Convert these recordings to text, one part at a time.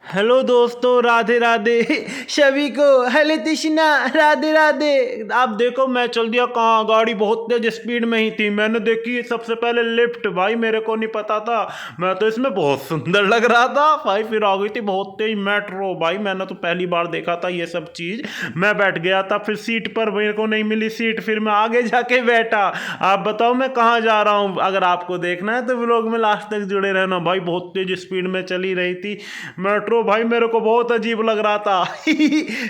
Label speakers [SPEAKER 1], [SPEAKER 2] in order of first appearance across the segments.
[SPEAKER 1] Hello दोस्तों, राधे राधे सभी को। हेले कृष्णा, राधे राधे। आप देखो मैं चल दिया कहाँ, गाड़ी बहुत तेज स्पीड में ही थी। मैंने देखी सबसे पहले लिफ्ट, भाई मेरे को नहीं पता था। मैं तो इसमें बहुत सुंदर लग रहा था भाई। फिर आ गई थी बहुत तेज मेट्रो, भाई मैंने तो पहली बार देखा था ये सब चीज़। मैं बैठ गया था, फिर सीट पर मेरे को नहीं मिली सीट, फिर मैं आगे जाके बैठा। आप बताओ मैं कहाँ जा रहा हूँ। अगर आपको देखना है तो व्लॉग में लास्ट तक जुड़े रहना। भाई बहुत तेज स्पीड में चली रही थी मेट्रो, भाई मेरे को बहुत अजीब लग रहा था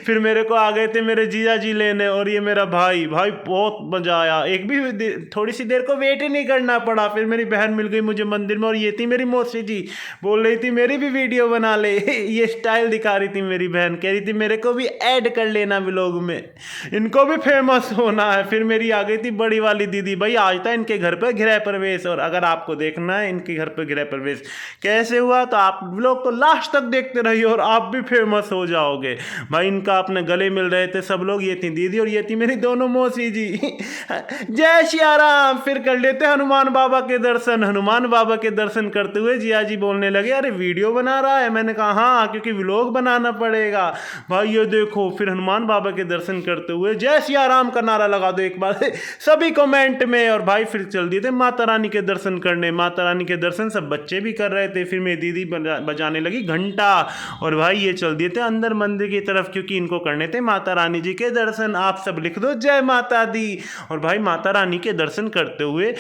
[SPEAKER 1] फिर मेरे को आ गए थे मेरे जीजा जी लेने, और ये मेरा भाई बहुत मजा आया। एक भी थोड़ी सी देर को वेट ही नहीं करना पड़ा। फिर मेरी बहन मिल गई मुझे मंदिर में, और ये थी मेरी मौसी जी, बोल रही थी मेरी भी वीडियो बना ले ये स्टाइल दिखा रही थी मेरी बहन, कह रही थी मेरे को भी ऐड कर लेना व्लॉग में, इनको भी फेमस होना है। फिर मेरी आ गई थी बड़ी वाली दीदी, भाई आज था इनके घर पर गृह प्रवेश, और अगर आपको देखना है इनके घर पर गृह प्रवेश कैसे हुआ तो आप व्लॉग को लास्ट तक देखते रहिए और आप भी फेमस हो जाओगे। भाई इनका अपने गले मिल रहे थे सब लोग, ये थी दीदी और ये थी मेरी दोनों मौसी जी जय सिया राम। फिर कर लेते हनुमान बाबा के दर्शन। हनुमान बाबा के दर्शन करते हुए जिया जी बोलने लगे अरे वीडियो बना रहा है। मैंने कहा हाँ, क्योंकि व्लॉग बनाना पड़ेगा। भाई ये देखो, फिर हनुमान बाबा के दर्शन करते हुए जय सिया राम का नारा लगा दो एक बार सभी कमेंट में। और भाई फिर चल दिए थे माता रानी के दर्शन करने। माता रानी के दर्शन सब बच्चे भी कर रहे थे। फिर मेरी दीदी बजाने लगी घंटा, और भाई ये चल दिए थे अंदर मंदिर की तरफ, क्योंकि इनको करने थे माता रानी जी के दर्शन। आप सब लिख दो जय माता दी। और भाई माता रानी के दर्शन करते हुए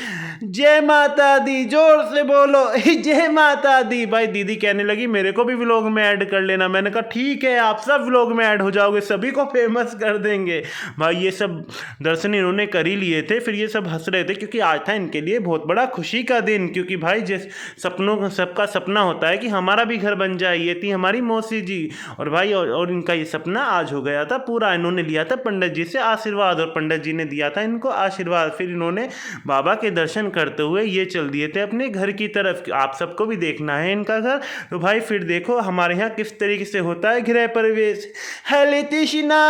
[SPEAKER 1] जय माता दी जोर से बोलो जय माता दी। भाई दीदी कहने लगी मेरे को भी व्लॉग में ऐड कर लेना। मैंने कहा ठीक है, आप सब व्लॉग में ऐड हो जाओगे, सभी को फेमस कर देंगे। भाई ये सब दर्शन इन्होंने कर ही लिए थे। फिर ये सब हंस रहे थे क्योंकि आज था इनके लिए बहुत बड़ा खुशी का दिन, क्योंकि भाई जिस सपनों सबका सपना होता है कि हमारा भी घर बन जाए, ये थी हमारी मौसी जी। और भाई और इनका ये सपना आज हो गया था पूरा। इन्होंने लिया था पंडित जी से आशीर्वाद, और पंडित जी ने दिया था इनको आशीर्वाद। फिर इन्होंने बाबा के दर्शन करते हुए ये चल दिए थे अपने घर की तरफ। आप सबको भी देखना है इनका घर। तो भाई फिर देखो हमारे यहाँ किस तरीके से होता है गृह प्रवेश। हले कृष्णा,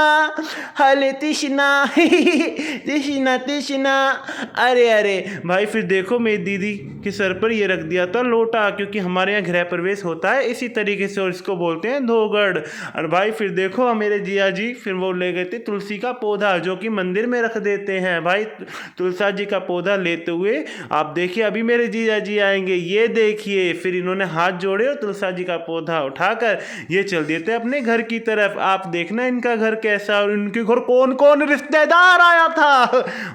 [SPEAKER 1] हले कृष्णा कृष्णा कृष्णा। अरे अरे भाई फिर देखो मेरी दीदी के सर पर ये रख दिया था लोटा, क्योंकि हमारे यहाँ गृह प्रवेश होता है इसी तरीके से, और इसको बोलते हैं धोगड़। और भाई फिर देखो मेरे जिया जी फिर वो ले गए थे तुलसी का पौधा, जो कि मंदिर में रख देते हैं। भाई तुलसा जी का पौधा लेते हुए आप देखिए अभी मेरे जिया जी आएंगे, ये देखिए। फिर इन्होंने हाथ जोड़े और तुलसा जी का पौधा उठाकर ये चल दिए थे अपने घर की तरफ। आप देखना इनका घर कैसा, और इनके घर कौन कौन रिश्तेदार आया था।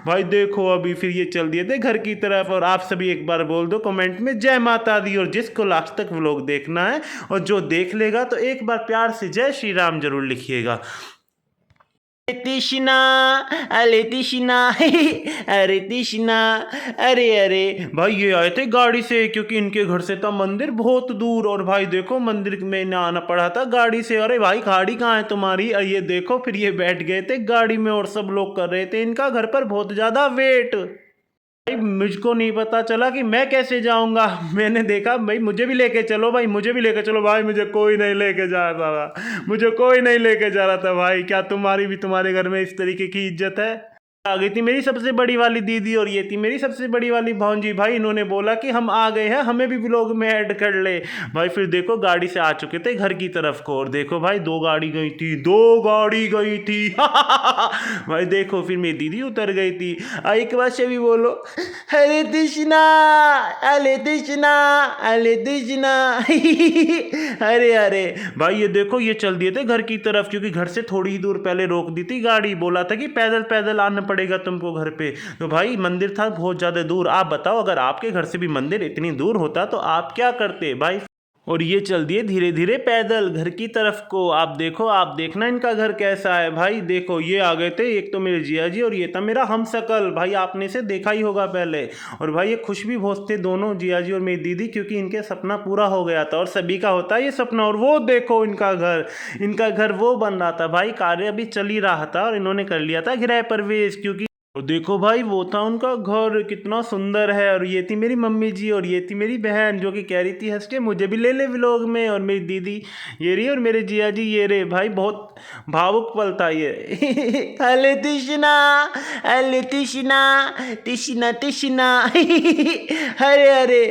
[SPEAKER 1] भाई देखो अभी फिर ये चल दिए थे घर की तरफ। और आप सभी एक बार बोल दो कमेंट में जय माता दी, और जिसको लास्ट तक व्लॉग देखना है और जो देख लेगा तो एक बार प्यार से जय श्री राम जरूर लिखिएगा। कृष्णा, अरे कृष्णा अरे कृष्णा। अरे अरे भाई ये आए थे गाड़ी से, क्योंकि इनके घर से था मंदिर बहुत दूर। और भाई देखो मंदिर में ना आना पड़ा था गाड़ी से। अरे भाई गाड़ी कहाँ है तुम्हारी। ये देखो फिर ये बैठ गए थे गाड़ी में, और सब लोग कर रहे थे इनका घर पर बहुत ज़्यादा वेट। भाई मुझको नहीं पता चला कि मैं कैसे जाऊंगा। मैंने देखा भाई मुझे भी लेके चलो, भाई मुझे भी लेके चलो। भाई मुझे कोई नहीं लेके जा रहा था, मुझे कोई नहीं लेके जा रहा था। भाई क्या तुम्हारी भी तुम्हारे घर में इस तरीके की इज्जत है। आ गई थी मेरी सबसे बड़ी वाली दीदी, और ये थी मेरी सबसे बड़ी वाली भांजी। भाई इन्होंने बोला कि हम आ गए हैं, हमें भी व्लॉग में ऐड कर ले। भाई फिर देखो गाड़ी से आ चुके थे घर की तरफ को, और देखो भाई दो गाड़ी गई थी भाई देखो फिर मेरी दीदी उतर गई थी। एक बार से भी बोलो हरे कृष्णा, हरे कृष्णा, हरे कृष्णा अरे अरे भाई ये देखो ये चल दिए थे घर की तरफ, क्योंकि घर से थोड़ी ही दूर पहले रोक दी थी गाड़ी। बोला था कि पैदल पैदल आना पड़ेगा तुमको घर पे। तो भाई मंदिर था बहुत ज़्यादा दूर। आप बताओ अगर आपके घर से भी मंदिर इतनी दूर होता तो आप क्या करते भाई। और ये चल दिए धीरे धीरे पैदल घर की तरफ को। आप देखो, आप देखना इनका घर कैसा है। भाई देखो ये आ गए थे, एक तो मेरे जिया जी और ये था मेरा हमशक्ल। भाई आपने इसे देखा ही होगा पहले। और भाई ये खुश भी बहुत थे दोनों, जिया जी और मेरी दीदी, क्योंकि इनके सपना पूरा हो गया था, और सभी का होता है ये सपना। और वो देखो इनका घर वो बन रहा था। भाई कार्य अभी चल ही रहा था और इन्होंने कर लिया था गृह प्रवेश, क्योंकि और देखो भाई वो था उनका घर, कितना सुंदर है। और ये थी मेरी मम्मी जी और ये थी मेरी बहन, जो कि कह रही थी हंस के मुझे भी ले ले व्लॉग में। और मेरी दीदी ये रही और मेरे जिया जी ये रहे। भाई बहुत भावुक पल था ये। अले तिशना, अले तिशना, तिशना तिशना। अरे अरे,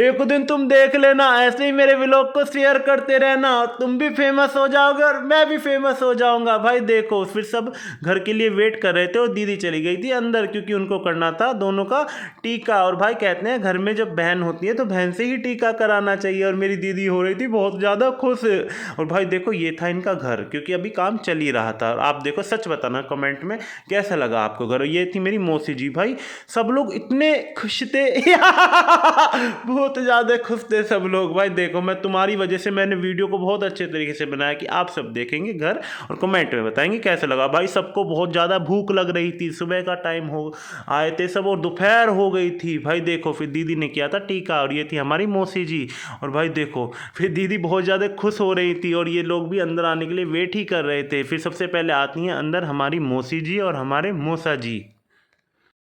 [SPEAKER 1] एक दिन तुम देख लेना, ऐसे ही मेरे व्लॉग को शेयर करते रहना, तुम भी फेमस हो जाओगे और मैं भी फेमस हो जाऊंगा। भाई देखो फिर सब घर के लिए वेट कर रहे थे और दीदी चली गई थी अंदर, क्योंकि उनको करना था दोनों का टीका। और भाई कहते हैं घर में जब बहन होती है तो बहन से ही टीका कराना चाहिए। और मेरी दीदी हो रही थी बहुत ज़्यादा खुश। और भाई देखो ये था इनका घर, क्योंकि अभी काम चल ही रहा था। और आप देखो सच बताना कमेंट में कैसा लगा आपको घर। ये थी मेरी मौसी जी। भाई सब लोग इतने खुश थे। बहुत ज़्यादा खुश थे सब लोग। भाई देखो मैं तुम्हारी वजह से मैंने वीडियो को बहुत अच्छे तरीके से बनाया कि आप सब देखेंगे घर और कमेंट में बताएंगे कैसा लगा। भाई सबको बहुत ज़्यादा भूख लग रही थी, सुबह का टाइम हो आए थे सब और दोपहर हो गई थी। भाई देखो फिर दीदी ने किया था टीका और ये थी हमारी मौसी जी। और भाई देखो फिर दीदी बहुत ज़्यादा खुश हो रही थी और ये लोग भी अंदर आने के लिए वेट ही कर रहे थे। फिर सबसे पहले आती हैं अंदर हमारी मौसी जी और हमारे मौसा जी।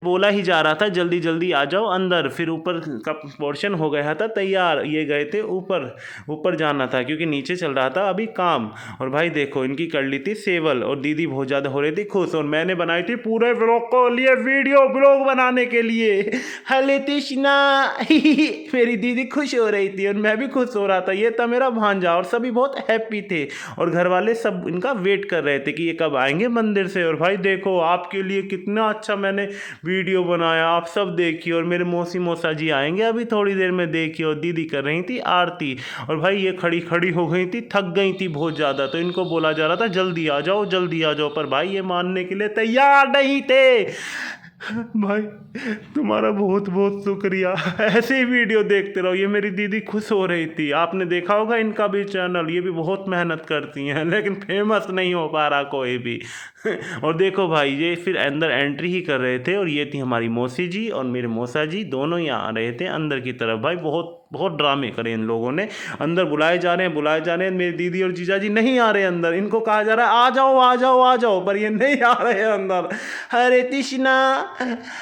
[SPEAKER 1] बोला ही जा रहा था जल्दी जल्दी आ जाओ अंदर। फिर ऊपर का पोर्शन हो गया था तैयार, ये गए थे ऊपर, ऊपर जाना था क्योंकि नीचे चल रहा था अभी काम। और भाई देखो इनकी कर ली थी सेवल और दीदी बहुत ज़्यादा हो रही थी खुश। और मैंने बनाई थी पूरे ब्लॉग को लिए वीडियो ब्लॉग बनाने के लिए। हले तिशना। मेरी दीदी खुश हो रही थी और मैं भी खुश हो रहा था। ये था मेरा भांजा और सभी बहुत हैप्पी थे और घर वाले सब इनका वेट कर रहे थे कि ये कब आएंगे मंदिर से। और भाई देखो आपके लिए कितना अच्छा मैंने वीडियो बनाया, आप सब देखिए। और मेरे मौसी मौसा जी आएंगे अभी थोड़ी देर में, देखिए। और दीदी कर रही थी आरती और भाई ये खड़ी खड़ी हो गई थी, थक गई थी बहुत ज़्यादा। तो इनको बोला जा रहा था जल्दी आ जाओ जल्दी आ जाओ, पर भाई ये मानने के लिए तैयार नहीं थे। भाई तुम्हारा बहुत बहुत शुक्रिया, ऐसे ही वीडियो देखते रहो। ये मेरी दीदी खुश हो रही थी, आपने देखा होगा इनका भी चैनल, ये भी बहुत मेहनत करती हैं लेकिन फेमस नहीं हो पा रहा कोई भी। और देखो भाई ये फिर अंदर एंट्री ही कर रहे थे और ये थी हमारी मौसी जी और मेरे मौसा जी, दोनों ही आ रहे थे अंदर की तरफ। भाई बहुत बहुत ड्रामे करे इन लोगों ने, अंदर बुलाए जा रहे हैं बुलाए जा रहे हैं। मेरी दीदी और जीजा जी नहीं आ रहे अंदर, इनको कहा जा रहा है आ जाओ आ जाओ आ जाओ, पर ये नहीं आ रहे हैं अंदर। हरे तिशना,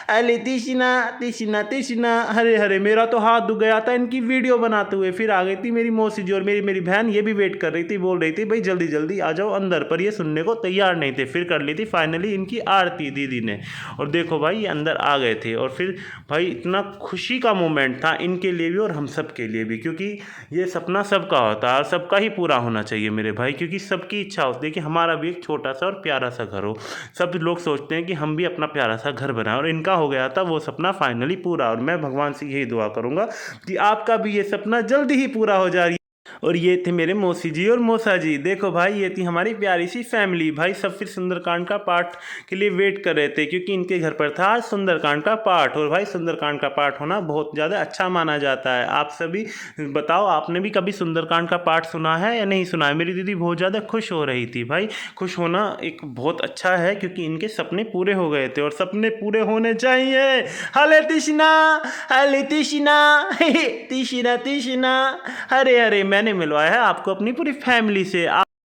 [SPEAKER 1] अरे तिशना तिशना तिशना, हरे हरे। मेरा तो हाथ दुख गया था इनकी वीडियो बनाते हुए। फिर आ गई थी मेरी मौसी जी और मेरी मेरी बहन, ये भी वेट कर रही थी, बोल रही थी भाई जल्दी जल्दी आ जाओ अंदर, पर ये सुनने को तैयार नहीं थे। फिर कर ली थी फाइनली इनकी आरती दीदी ने। और देखो भाई ये अंदर आ गए थे और फिर भाई इतना खुशी का मोमेंट था इनके लिए भी और हम सब के लिए भी, क्योंकि ये सपना सबका होता है और सबका ही पूरा होना चाहिए मेरे भाई, क्योंकि सबकी इच्छा होती है कि हमारा भी एक छोटा सा और प्यारा सा घर हो। सब लोग सोचते हैं कि हम भी अपना प्यारा सा घर बनाएं और इनका हो गया था वो सपना फाइनली पूरा। और मैं भगवान से यही दुआ करूँगा कि आपका भी ये सपना जल्दी ही पूरा हो जा रही है। और ये थे मेरे मौसी जी और मौसा जी। देखो भाई ये थी हमारी प्यारी सी फैमिली। भाई सब फिर सुंदरकांड का पाठ के लिए वेट कर रहे थे क्योंकि इनके घर पर था सुंदरकांड का पाठ। और भाई सुंदरकांड का पाठ होना बहुत ज़्यादा अच्छा माना जाता है। आप सभी बताओ आपने भी कभी सुंदरकांड का पाठ सुना है या नहीं सुना है। मेरी दीदी बहुत ज़्यादा खुश हो रही थी। भाई खुश होना एक बहुत अच्छा है क्योंकि इनके सपने पूरे हो गए थे और सपने पूरे होने चाहिए। हले तिशना, हले तिशना, तिशना तिशना, हरे हरे। मैंने मिलवाया है आपको अपनी पूरी फैमिली से।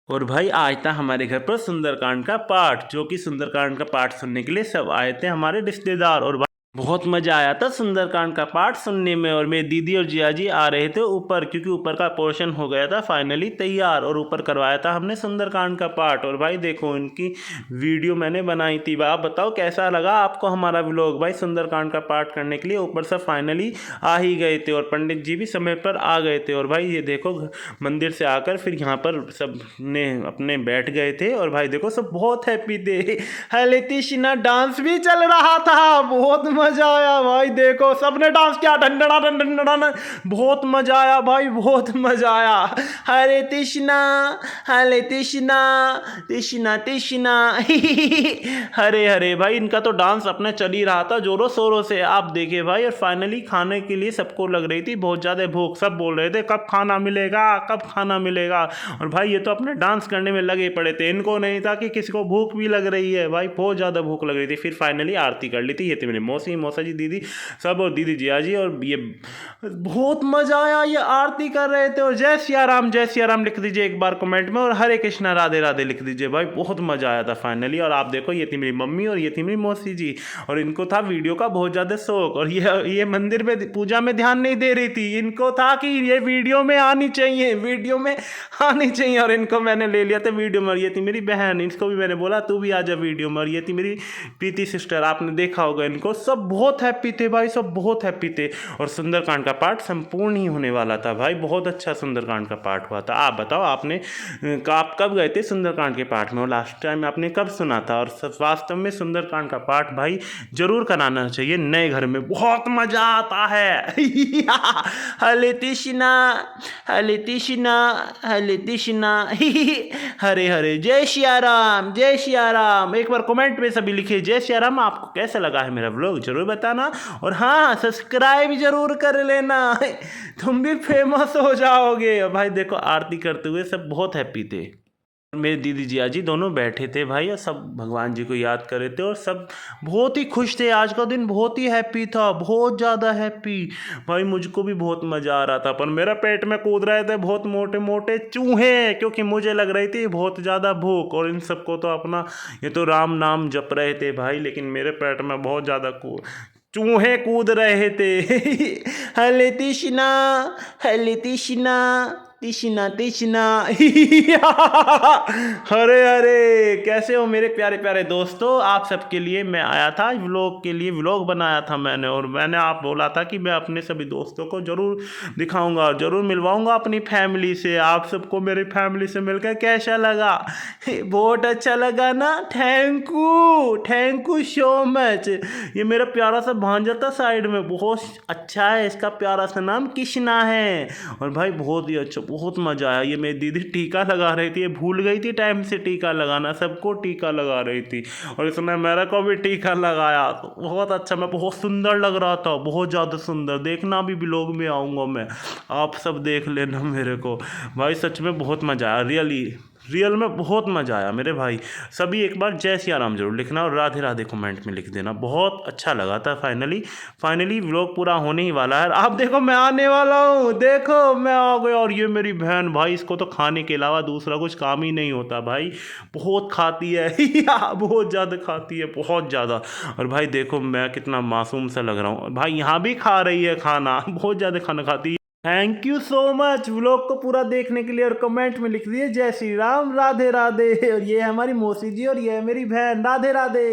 [SPEAKER 1] और भाई आज था हमारे घर पर सुंदरकांड का पाठ, जो कि सुंदरकांड का पाठ सुनने के लिए सब आए थे हमारे रिश्तेदार। और बहुत मज़ा आया था सुंदरकांड का पाठ सुनने में। और मेरी दीदी और जिया जी आ रहे थे ऊपर क्योंकि ऊपर का पोर्शन हो गया था फाइनली तैयार और ऊपर करवाया था हमने सुंदरकांड का पाठ। और भाई देखो इनकी वीडियो मैंने बनाई थी। आप बताओ कैसा लगा आपको हमारा व्लॉग। भाई सुंदरकांड का पाठ करने के लिए ऊपर सब फाइनली आ ही गए थे और पंडित जी भी समय पर आ गए थे। और भाई ये देखो मंदिर से आकर फिर यहाँ पर सब ने अपने बैठ गए थे। और भाई देखो सब बहुत हैप्पी थे। हले तिशना डांस भी चल रहा था, बहुत मजा आया। भाई देखो सबने डांस किया, डंडना डंडना, बहुत मजा आया भाई, बहुत मजा आया। हरे तिशना, हरे तिशना, तिशना तिशना, हरे हरे। भाई इनका तो डांस अपने चल ही रहा था जोरों शोरों से, आप देखिए भाई। और फाइनली खाने के लिए सबको लग रही थी बहुत ज़्यादा भूख, सब बोल रहे थे कब खाना मिलेगा कब खाना मिलेगा। और भाई ये तो अपने डांस करने में लगे पड़े थे, इनको नहीं था कि किसी को भूख भी लग रही है। भाई बहुत ज़्यादा भूख लग रही थी। फिर फाइनली आरती कर ली थी। ये थी मेरी मौसी मौसी, मौसा जी, दीदी सब, और दीदी जिया जी। और ये बहुत मज़ा आया, ये आरती कर रहे थे। और जय सिया राम लिख दीजिए एक बार कमेंट में, और हरे कृष्णा राधे राधे लिख दीजिए भाई। बहुत मज़ा आया था फाइनली। और आप देखो, ये थी मेरी मम्मी और ये थी मेरी मौसी जी, और इनको था वीडियो का बहुत ज़्यादा शौक। और ये मंदिर में पूजा में ध्यान नहीं दे रही थी, इनको था कि ये वीडियो में आनी चाहिए, वीडियो में आनी चाहिए। और इनको मैंने ले लिया था वीडियो में। और ये थी मेरी बहन, इसको भी मैंने बोला तू भी आ जा वीडियो में। और ये थी मेरी प्रीति सिस्टर, आपने देखा होगा इनको। सब बहुत हैप्पी थे भाई, सब बहुत हैप्पी थे। और सुंदरकांड का पाठ संपूर्ण ही होने वाला था भाई, बहुत अच्छा सुंदरकांड का पाठ हुआ था। आप बताओ, आप कब गए थे सुंदरकांड के पाठ में, और लास्ट टाइम आपने कब सुना था? और वास्तव में सुंदरकांड का पाठ भाई जरूर कराना चाहिए नए घर में, बहुत मजा आता है। हरे कृष्णा हरे कृष्णा हरे कृष्णा हरे हरे, जय सिया राम जय सिया राम। एक बार कमेंट में सभी लिखिए जय सिया राम। आपको कैसा लगा है मेरा व्लॉग जरूर बताना, और हाँ सब्सक्राइब जरूर कर लेना, तुम भी फेमस हो जाओगे। भाई देखो, आरती करते हुए सब बहुत हैप्पी थे। मेरे दीदी जिया जी दोनों बैठे थे भाई, और सब भगवान जी को याद कर रहे थे, और सब बहुत ही खुश थे। आज का दिन बहुत ही हैप्पी था, बहुत ज़्यादा हैप्पी भाई। मुझको भी बहुत मज़ा आ रहा था, पर मेरा पेट में कूद रहे थे बहुत मोटे मोटे चूहे, क्योंकि मुझे लग रही थी बहुत ज़्यादा भूख। और इन सबको तो अपना ये तो राम नाम जप रहे थे भाई, लेकिन मेरे पेट में बहुत ज़्यादा चूहे कूद रहे थे। हरे कृष्णा हरे कृष्णा कृष्णा कृष्णा। हरे हरे। कैसे हो मेरे प्यारे प्यारे दोस्तों? आप सबके लिए मैं आया था, व्लॉग के लिए व्लॉग बनाया था मैंने, और मैंने आप बोला था कि मैं अपने सभी दोस्तों को ज़रूर दिखाऊंगा और ज़रूर मिलवाऊंगा अपनी फैमिली से। आप सबको मेरी फैमिली से मिलकर कैसा लगा? बहुत अच्छा लगा ना? Thank you so much. ये मेरा प्यारा सा भांजा था साइड में, बहुत अच्छा है, इसका प्यारा सा नाम कृष्णा है। और भाई बहुत ही अच्छा, बहुत मज़ा आया। ये मेरी दीदी टीका लगा रही थी, ये भूल गई थी टाइम से टीका लगाना, सबको टीका लगा रही थी, और इसने मेरे को भी टीका लगाया। तो बहुत अच्छा, मैं बहुत सुंदर लग रहा था, बहुत ज़्यादा सुंदर। देखना भी व्लॉग में आऊँगा मैं, आप सब देख लेना मेरे को। भाई सच में बहुत मज़ा आया, रियल में बहुत मज़ा आया मेरे भाई। सभी एक बार जय सिया राम जरूर लिखना, और राधे राधे कमेंट में लिख देना। बहुत अच्छा लगा था। फाइनली व्लॉग पूरा होने ही वाला है। आप देखो, मैं आने वाला हूँ, देखो मैं आ गया। और ये मेरी बहन भाई, इसको तो खाने के अलावा दूसरा कुछ काम ही नहीं होता भाई, बहुत खाती है। बहुत ज़्यादा खाती है, बहुत ज़्यादा। और भाई देखो मैं कितना मासूम सा लग रहा हूँ भाई, यहाँ भी खा रही है खाना, बहुत ज़्यादा खाना खाती है। Thank you so much vlog को पूरा देखने के लिए, और कमेंट में लिख दिए जय श्री राम राधे राधे। और ये है हमारी मौसी जी, और ये है मेरी बहन। राधे राधे।